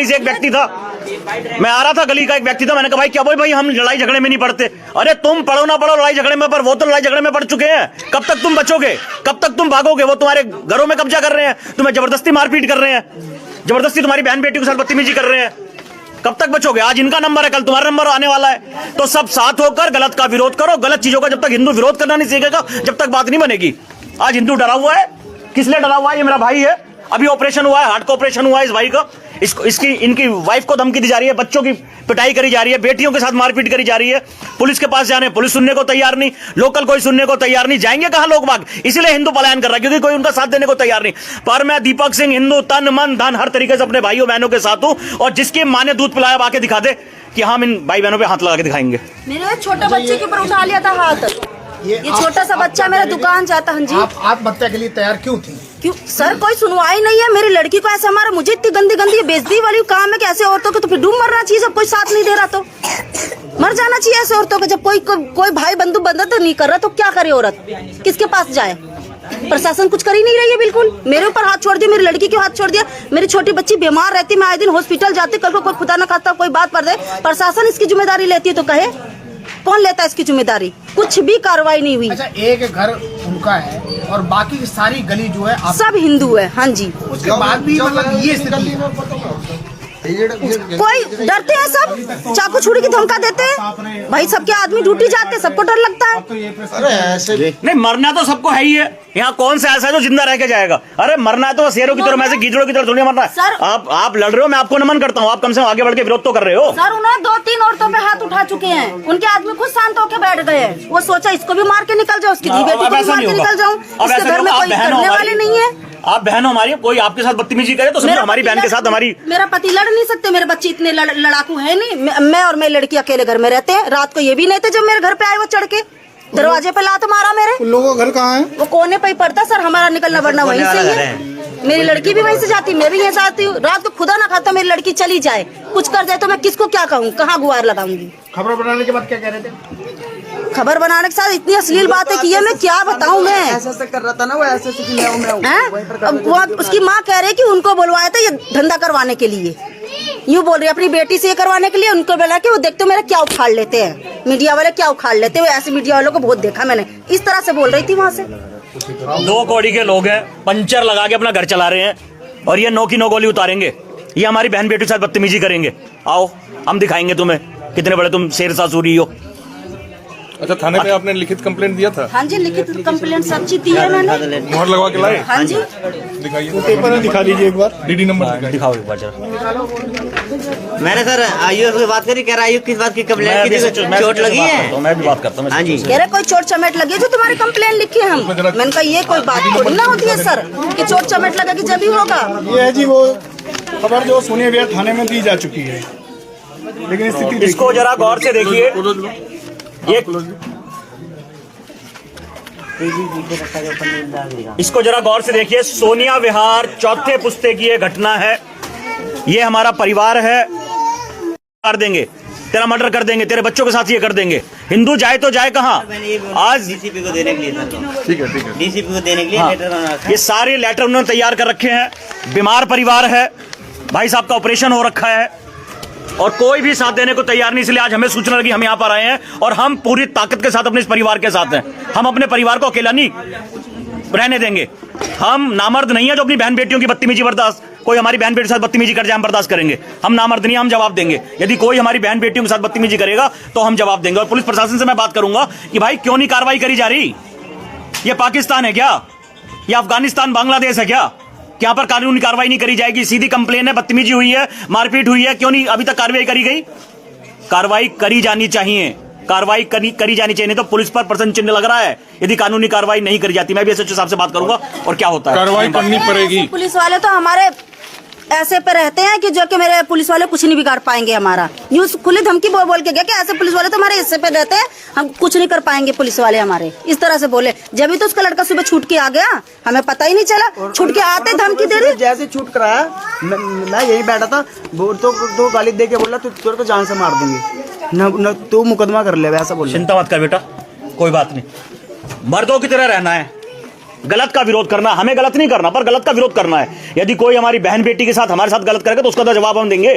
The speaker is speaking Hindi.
से एक व्यक्ति था, मैं आ रहा था, गली का एक व्यक्ति था, मैंने कहा भाई क्या भाई हम लड़ाई झगड़े में नहीं पड़ते। अरे तुम पढ़ो ना पढ़ो लड़ाई झगड़े में, पर वो तो लड़ाई झगड़े में पड़ चुके हैं। कब तक तुम बचोगे, कब तक तुम भागोगे? वो तुम्हारे घरों में कब्जा कर रहे हैं, तुम्हें जबरदस्ती मारपीट कर रहे हैं, जबरदस्ती तुम्हारी बहन बेटियों के साथ बदतमीजी कर रहे हैं। कब तक बचोगे? आज इनका नंबर है, कल तुम्हारा नंबर आने वाला है। तो सब साथ होकर गलत का विरोध करो। गलत चीजों का जब तक हिंदू विरोध करना नहीं सीखेगा, जब तक बात नहीं बनेगी। आज हिंदू डरा हुआ है, किस लिए डरा हुआ है? ये मेरा भाई है, अभी ऑपरेशन हुआ है, हार्ट का ऑपरेशन हुआ है इस भाई का। इनकी वाइफ को धमकी दी जा रही है, बच्चों की पिटाई करी जा रही है, बेटियों के साथ मारपीट करी जा रही है। पुलिस के पास जाने, पुलिस सुनने को तैयार नहीं, लोकल कोई सुनने को तैयार नहीं। जाएंगे कहां लोग बाग? इसलिए हिंदू पलायन कर रहा है, क्योंकि कोई उनका साथ देने को तैयार नहीं। पर मैं दीपक सिंह हिंदू तन मन धन हर तरीके से अपने भाइयों बहनों के साथ हूं, और जिसकी मां ने दूध पिलाया आके दिखा दे कि हम इन भाई बहनों पे हाथ लगा के दिखाएंगे। मेरे छोटे बच्चे के ऊपर उठा लिया था हाथ, ये छोटा सा बच्चा मेरा दुकान जाता। हाँ जी, आप आत्महत्या के लिए तैयार क्यों थी? क्यों सर? कोई सुनवाई नहीं है। मेरी लड़की को ऐसे हमारा, मुझे इतनी गंदी गंदी बेइज्जती वाली काम है कि ऐसे औरतों को तो फिर डूब मरना चाहिए। जब कोई साथ नहीं दे रहा तो मर जाना चाहिए ऐसे औरतों को। जब कोई भाई बंधु बंदा तो नहीं कर रहा तो क्या करे औरत? किसके पास जाए? प्रशासन कुछ कर ही नहीं रही है बिल्कुल। मेरे ऊपर हाथ छोड़ दिया, मेरी लड़की के हाथ छोड़ दिया। मेरी छोटी बच्ची बीमार रहती, मैं आए दिन हॉस्पिटल जाती, कल को कोई खुदा ना खाता कोई बात पड़ जाए, प्रशासन इसकी जिम्मेदारी लेती है तो कहे कौन लेता है इसकी जिम्मेदारी? कुछ भी कार्रवाई नहीं हुई। अच्छा, एक घर उनका है और बाकी की सारी गली जो है सब हिंदू है। हाँ जी, उसके बाद भी मतलब ये स्थिति कोई डरते हैं, सब चाकू छुरी की धमका देते हैं। भाई सबके आदमी ड्यूटी जाते हैं, सबको डर लगता है। अरे ऐसे नहीं, मरना तो सबको है ही है। यहाँ कौन सा ऐसा है जो जिंदा रह के जाएगा? अरे मरना है तो शेरों की तरह, मैं से गीदड़ों की तरह थोड़ी मरना है। आप लड़ रहे हो, मैं आपको नमन करता हूँ, आप कम से कम आगे बढ़ के विरोध तो कर रहे हो। सर उन्होंने 2-3 औरतों पे हाथ उठा चुके हैं, उनके आदमी खुद शांत होकर बैठ गए हैं। वो सोचा इसको भी मार के निकल जाओ, उसकी बेटी को भी मार के निकल जाऊं। इसके घर में कोई करने वाले नहीं है। आप बहन हो हमारी, कोई आपके साथ बदतमीजी करे तो समझो हमारी बहन के साथ हमारी। मेरा पति लड़ नहीं सकते, मेरे बच्चे इतने लड़ाकू है नहीं। मैं और मेरी लड़की अकेले घर में रहते हैं। रात को ये भी नहीं थे जब मेरे घर पे आए, वो चढ़ के दरवाजे पे लात मारा मेरे। उन लोगों का घर कहाँ है? वो कोने पे ही पड़ता सर, हमारा निकलना बढ़ना वहीं से ही है। मेरी लड़की भी वहीं से जाती, मैं भी यहीं जाती हूँ। रात को खुदा ना खाता मेरी लड़की चली जाए, कुछ कर जाए तो मैं किसको क्या कहूँ, कहाँ गुहार लगाऊंगी? खबर बनाने के बाद क्या कह रहे थे? खबर बनाने के साथ इतनी अश्लील बातें की है, मैं क्या बताऊँ? मैं ऐसे कर रहा था ना वो, ऐसे अब वो उसकी माँ कह रही कि उनको बुलवाया था ये धंधा करवाने के लिए। यूँ बोल रही अपनी बेटी से ये करवाने के लिए। उनको बोला कि वो देखते मेरा क्या उखाड़ लेते हैं, मीडिया वाले क्या उखाड़ लेते हैं। ऐसे मीडिया वालों को बहुत देखा मैंने, इस तरह से बोल रही थी वहाँ से। 2 कौड़ी के लोग हैं, पंचर लगा के अपना घर चला रहे हैं, और ये 9 की 9 गोली उतारेंगे। ये हमारी बहन बेटी के साथ बदतमीजी करेंगे। आओ हम दिखाएंगे तुम्हें कितने बड़े तुम शेर सासुरी हो। अच्छा, थाने पे आपने लिखित कंप्लेंट दिया था? हाँ जी, लिखित कंप्लेंट सब चीज दी है मैंने। मोहर लगवा के लाए? हाँ जी, दिखाइए, पेपर दिखा लीजिए एक बार, डीडी नंबर दिखाओ एक बार जरा। मैंने सर आयु से बात करी, कह रहा आयु किस बात की कंप्लेंट की? चोट लगी है? मैं भी बात करता हूँ। हाँ जी, कह रहे कोई चोट चमेट लगी है जो तुम्हारी कंप्लेंट लिखी है हम। मैंने कहा ये कोई बात थोड़ी ना होती है सर कि चोट चमेट लगेगी जब ही होगा। ये है जी वो खबर जो सुने हुए थाने में दी जा चुकी है, लेकिन स्थिति इसको जरा गौर से देखिए। इसको जरा गौर से देखिए। सोनिया विहार चौथे पुस्ते की ये घटना है। ये हमारा परिवार है, कर देंगे तेरा मर्डर कर देंगे, तेरे बच्चों के साथ ये कर देंगे। हिंदू जाए तो जाए कहाँ? आज डीसीपी को देने के लिए सर, ठीक है डीसीपी को देने के लिए लेटर बना रखा है। ये सारे लेटर उन्होंने तैयार कर रखे हैं। बीमार परिवार है, भाई साहब का ऑपरेशन हो रखा है, और कोई भी साथ देने को तैयार नहीं। इसलिए आज हमें सूचना लगी, हम यहाँ पर आए हैं, और हम पूरी ताकत के साथ अपने इस परिवार के साथ हैं। हम अपने परिवार को अकेला नहीं रहने देंगे। हम नामर्द नहीं है जो अपनी बहन बेटियों की बदतमीजी बर्दाश्त, कोई हमारी बहन बेटी के साथ बदतमीजी कर जाए हम बर्दाश्त करेंगे। हम नामर्द नहीं, हम जवाब देंगे। यदि कोई हमारी बहन बेटियों के साथ बदतमीजी करेगा तो हम जवाब देंगे। और पुलिस प्रशासन से मैं बात करूंगा कि भाई क्यों नहीं कार्रवाई करी जा रही? ये पाकिस्तान है क्या? ये अफगानिस्तान बांग्लादेश है क्या? यहाँ पर कानूनी कार्रवाई नहीं करी जाएगी? सीधी कंप्लेन है, बदतमीजी हुई है, मारपीट हुई है, क्यों नहीं अभी तक कार्रवाई करी गई? कार्रवाई करी जानी चाहिए, कार्रवाई करी जानी चाहिए। नहीं तो पुलिस पर प्रश्न चिन्ह लग रहा है यदि कानूनी कार्रवाई नहीं करी जाती। मैं भी एसएचओ साहब से बात करूंगा और क्या होता है कार्रवाई करनी पड़ेगी। पुलिस वाले तो हमारे ऐसे पे रहते हैं कि जो कि मेरे पुलिस वाले कुछ नहीं बिगाड़ पाएंगे हमारा। न्यूज खुली धमकी बोल के गया कि ऐसे पुलिस वाले तो हमारे हिस्से पे रहते हैं, हम कुछ नहीं कर पाएंगे पुलिस वाले हमारे, इस तरह से बोले। जब भी तो उसका लड़का सुबह छूट के आ गया, हमें पता ही नहीं चला, छूट के आते धमकी दे रही। जैसे छूट कराया मैं यही बैठा था, तो गाली दे के बोला तुझे तो जान से मार दूंगी, न तू मुकदमा कर ले, ऐसा बोल। चिंता मत कर बेटा, कोई बात नहीं, मर्दों की तरह रहना है। गलत का विरोध करना, हमें गलत नहीं करना पर गलत का विरोध करना है। यदि कोई हमारी बहन बेटी के साथ हमारे साथ गलत करेगा तो उसका तो जवाब हम देंगे।